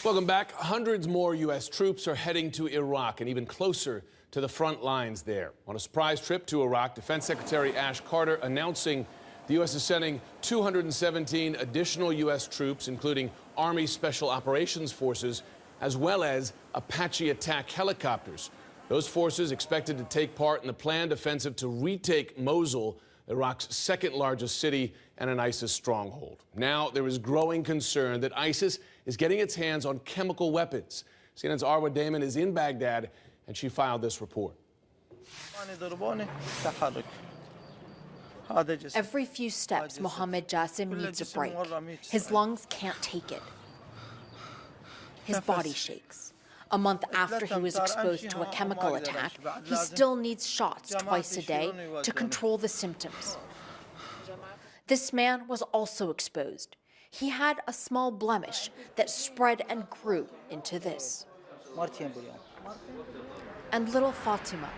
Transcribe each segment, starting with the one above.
Welcome back. Hundreds more U.S. troops are heading to Iraq and even closer to the front lines there. On a surprise trip to Iraq, Defense Secretary Ash Carter announcing the U.S. is sending 217 additional U.S. troops, including Army Special Operations Forces, as well as Apache attack helicopters. Those forces expected to take part in the planned offensive to retake Mosul, Iraq's second largest city and an ISIS stronghold. Now there is growing concern that ISIS is getting its hands on chemical weapons. CNN's Arwa Damon is in Baghdad, and she filed this report. Every few steps, Mohammed Jassim needs a break. His lungs can't take it. His body shakes. A month after he was exposed to a chemical attack, he still needs shots twice a day to control the symptoms. This man was also exposed. He had a small blemish that spread and grew into this. And little Fatima,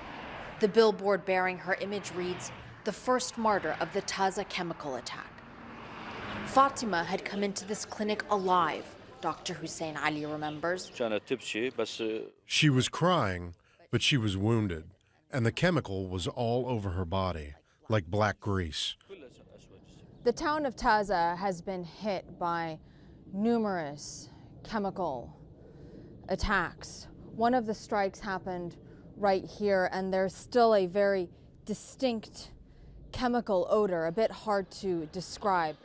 the billboard bearing her image reads, "The first martyr of the Taza chemical attack." Fatima had come into this clinic alive, Dr. Hussein Ali remembers. She was crying, but she was wounded, and the chemical was all over her body, like black grease. The town of Taza has been hit by numerous chemical attacks. One of the strikes happened right here, and there's still a very distinct chemical odor, a bit hard to describe.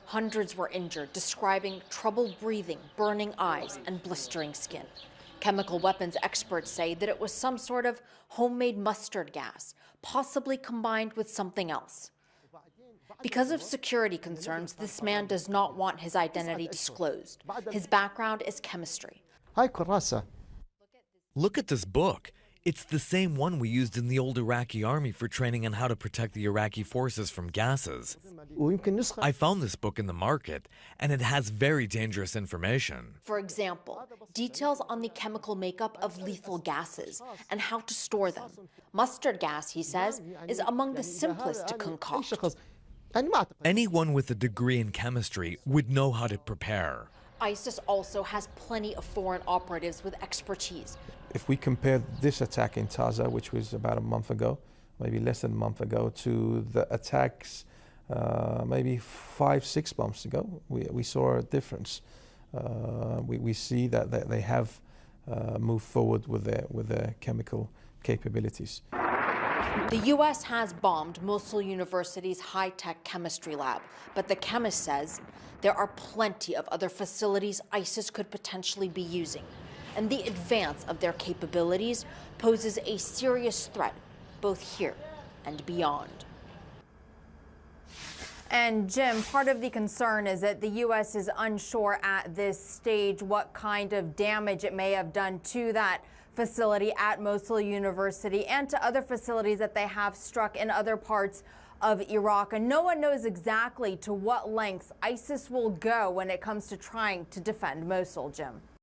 Hundreds were injured, describing trouble breathing, burning eyes, and blistering skin. Chemical weapons experts say that it was some sort of homemade mustard gas, possibly combined with something else. Because of security concerns, this man does not want his identity disclosed. His background is chemistry. Look at this book. It's the same one we used in the old Iraqi army for training on how to protect the Iraqi forces from gases. I found this book in the market, and it has very dangerous information. For example, details on the chemical makeup of lethal gases and how to store them. Mustard gas, he says, is among the simplest to concoct. Anyone with a degree in chemistry would know how to prepare. ISIS also has plenty of foreign operatives with expertise. If we compare this attack in Taza, which was about a month ago, maybe less than a month ago, to the attacks maybe 5-6 months ago, we saw a difference. We see that they have moved forward with their chemical capabilities. The U.S. has bombed Mosul University's high-tech chemistry lab, but the chemist says there are plenty of other facilities ISIS could potentially be using, and the advance of their capabilities poses a serious threat both here and beyond. And Jim, part of the concern is that the U.S. is unsure at this stage what kind of damage it may have done to that facility at Mosul University and to other facilities that they have struck in other parts of Iraq. And no one knows exactly to what lengths ISIS will go when it comes to trying to defend Mosul, Jim.